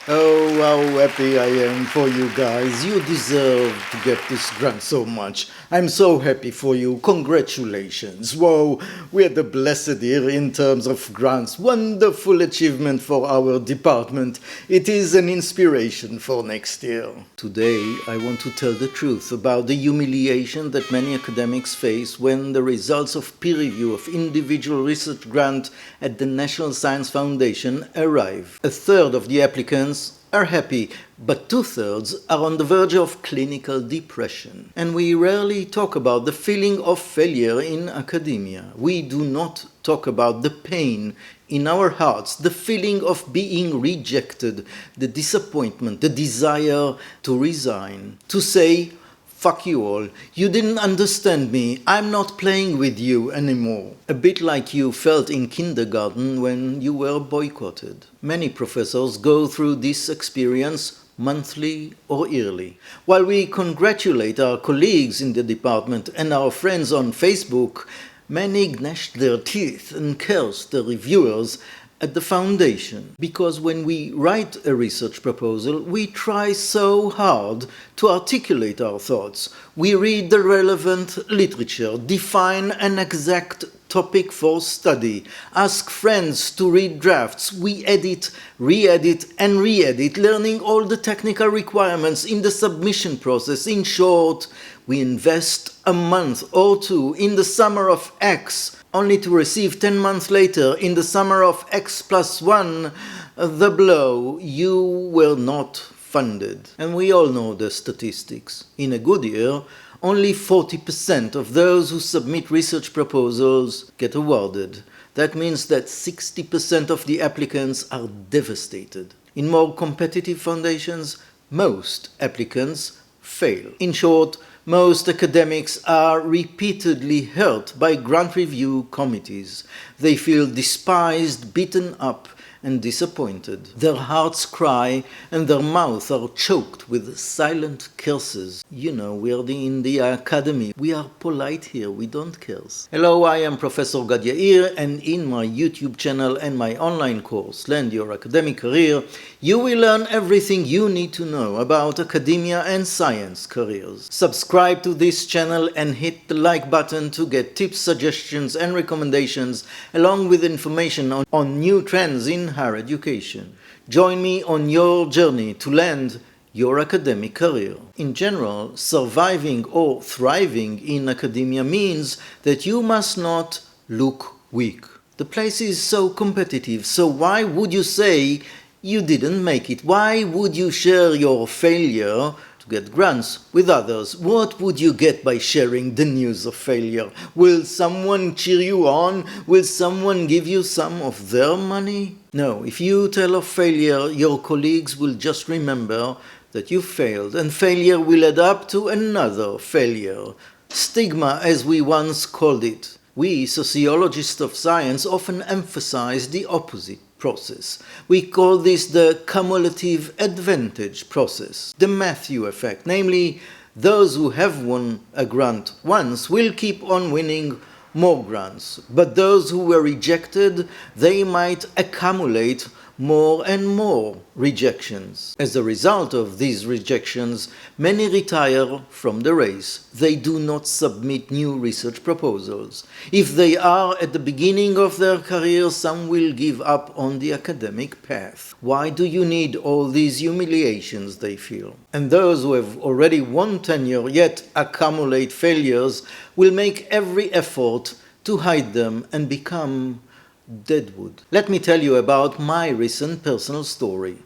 Oh, how happy I am for you guys. You deserve to get this grant so much. I'm so happy for you. Congratulations. Whoa, we're the blessed year in terms of grants. Wonderful achievement for our department. It is an inspiration for next year. Today, I want to tell the truth about the humiliation that many academics face when the results of peer review of individual research grant at the National Science Foundation arrive. A third of the applicants are happy, but two-thirds are on the verge of clinical depression. And we rarely talk about the feeling of failure in academia. We do not talk about the pain in our hearts, the feeling of being rejected, the disappointment, the desire to resign, to say, "Fuck you all, you didn't understand me, I'm not playing with you anymore." A bit like you felt in kindergarten when you were boycotted. Many professors go through this experience monthly or yearly. While we congratulate our colleagues in the department and our friends on Facebook, many gnashed their teeth and cursed the reviewers at the foundation, because when we write a research proposal, we try so hard to articulate our thoughts. We read the relevant literature, define an exact topic for study, ask friends to read drafts, we edit, re-edit and re-edit, learning all the technical requirements in the submission process. In short, we invest a month or two in the summer of X, only to receive 10 months later, in the summer of X+1, the blow: you were not funded. And we all know the statistics. In a good year, only 40% of those who submit research proposals get awarded. That means that 60% of the applicants are devastated. In more competitive foundations, most applicants fail. In short, most academics are repeatedly hurt by grant review committees. They feel despised, beaten up, and disappointed. Their hearts cry and their mouths are choked with silent curses. You know, we're in the academy. We are polite here, we don't curse. Hello, I am Professor Gad Yair, and in my YouTube channel and my online course, Land Your Academic Career, you will learn everything you need to know about academia and science careers. Subscribe to this channel and hit the like button to get tips, suggestions and recommendations, along with information on new trends in higher education. Join me on your journey to land your academic career. In general, surviving or thriving in academia means that you must not look weak. The place is so competitive, so why would you say you didn't make it? Why would you share your failure to get grants with others? What would you get by sharing the news of failure? Will someone cheer you on? Will someone give you some of their money? No, if you tell of failure, your colleagues will just remember that you failed, and failure will add up to another failure. Stigma, as we once called it. We, sociologists of science, often emphasize the opposite process. We call this the cumulative advantage process, the Matthew effect. Namely, those who have won a grant once will keep on winning more grants, but those who were rejected, they might accumulate more and more rejections. As a result of these rejections, many retire from the race. They do not submit new research proposals. If they are at the beginning of their career, some will give up on the academic path. Why do you need all these humiliations, they feel? And those who have already won tenure yet accumulate failures will make every effort to hide them and become deadwood. Let me tell you about my recent personal story.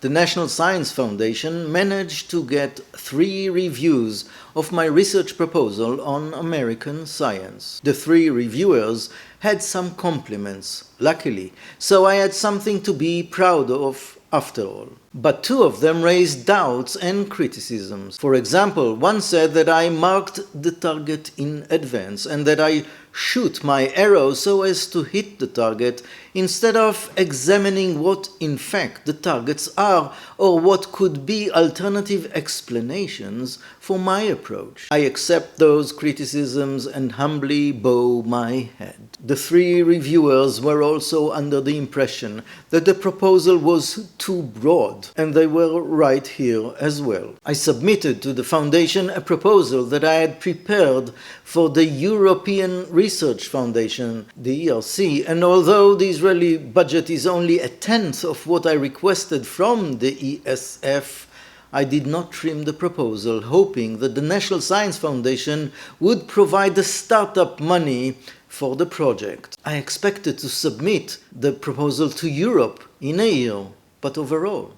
The National Science Foundation managed to get 3 reviews of my research proposal on American science. The 3 reviewers had some compliments, luckily, so I had something to be proud of after all. But 2 of them raised doubts and criticisms. For example, one said that I marked the target in advance and that I shoot my arrow so as to hit the target instead of examining what in fact the targets are or what could be alternative explanations for my approach. I accept those criticisms and humbly bow my head. The 3 reviewers were also under the impression that the proposal was too broad, and they were right here as well. I submitted to the Foundation a proposal that I had prepared for the European Research Foundation, the ERC, and although the Israeli budget is only a tenth of what I requested from the ESF, I did not trim the proposal, hoping that the National Science Foundation would provide the startup money for the project. I expected to submit the proposal to Europe in a year, but overall,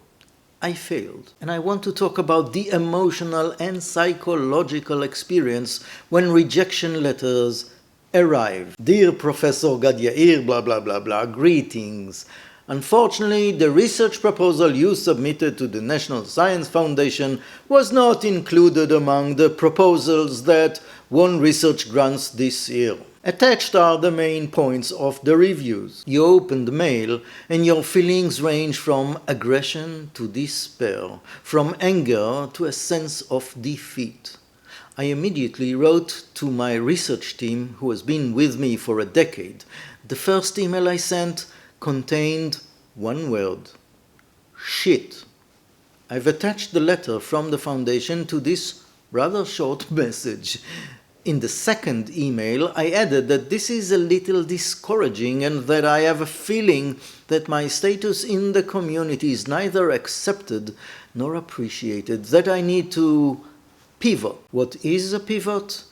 I failed. And I want to talk about the emotional and psychological experience when rejection letters arrive. Dear Professor Gad Yair, blah blah blah blah, greetings. Unfortunately, the research proposal you submitted to the National Science Foundation was not included among the proposals that won research grants this year. Attached are the main points of the reviews. You open the mail and your feelings range from aggression to despair, from anger to a sense of defeat. I immediately wrote to my research team, who has been with me for a decade. The first email I sent contained one word: shit. I've attached the letter from the Foundation to this rather short message. In the second email, I added that this is a little discouraging and that I have a feeling that my status in the community is neither accepted nor appreciated, that I need to pivot. What is a pivot?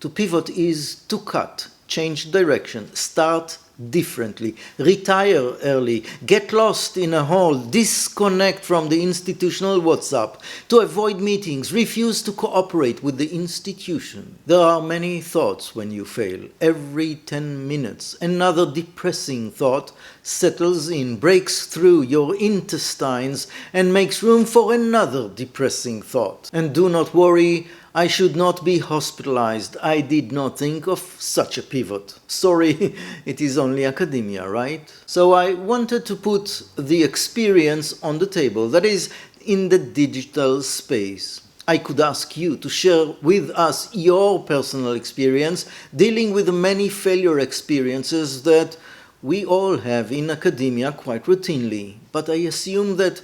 To pivot is to cut, change direction, start differently, retire early, get lost in a hole, disconnect from the institutional WhatsApp, to avoid meetings, refuse to cooperate with the institution. There are many thoughts when you fail. Every 10 minutes, another depressing thought settles in, breaks through your intestines, and makes room for another depressing thought. And do not worry, I should not be hospitalized. I did not think of such a pivot. Sorry, it is only academia, right? So I wanted to put the experience on the table, that is, in the digital space. I could ask you to share with us your personal experience dealing with the many failure experiences that we all have in academia quite routinely. But I assume that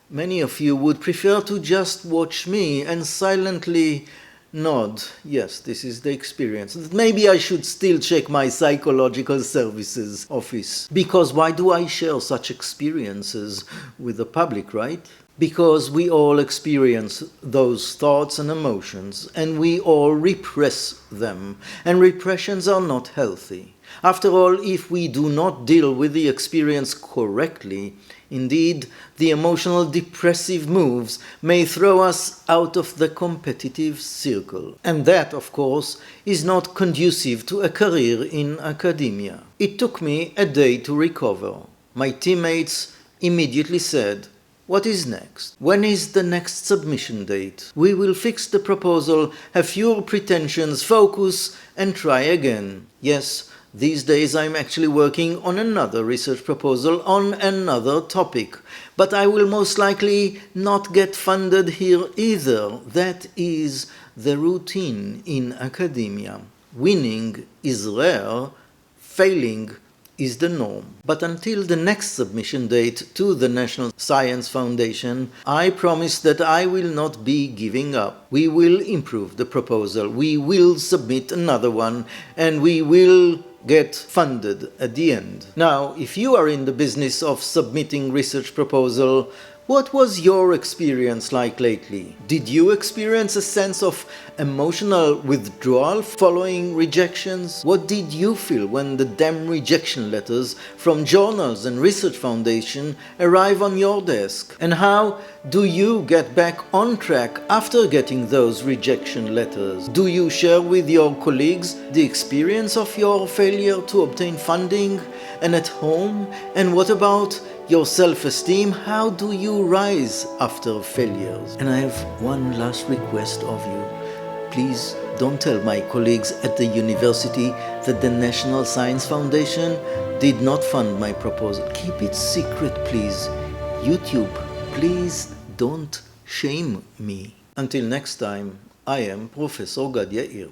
many of you would prefer to just watch me and silently nod. Yes, this is the experience. Maybe I should still check my psychological services office. Because why do I share such experiences with the public, right? Because we all experience those thoughts and emotions, and we all repress them, and repressions are not healthy. After all, if we do not deal with the experience correctly, indeed, the emotional depressive moves may throw us out of the competitive circle. And that, of course, is not conducive to a career in academia. It took me a day to recover. My teammates immediately said, "What is next? When is the next submission date? We will fix the proposal, have fewer pretensions, focus, and try again." Yes, these days I'm actually working on another research proposal on another topic, but I will most likely not get funded here either. That is the routine in academia. Winning is rare, failing is the norm. But until the next submission date to the National Science Foundation, I promise that I will not be giving up. We will improve the proposal, we will submit another one, and we will get funded at the end. Now, if you are in the business of submitting research proposal, what was your experience like lately? Did you experience a sense of emotional withdrawal following rejections? What did you feel when the damn rejection letters from journals and research foundation arrive on your desk? And how do you get back on track after getting those rejection letters? Do you share with your colleagues the experience of your failure to obtain funding? And at home? And what about your self-esteem? How do you rise after failures? And I have one last request of you. Please don't tell my colleagues at the university that the National Science Foundation did not fund my proposal. Keep it secret, please. YouTube, please don't shame me. Until next time, I am Professor Gad Yair.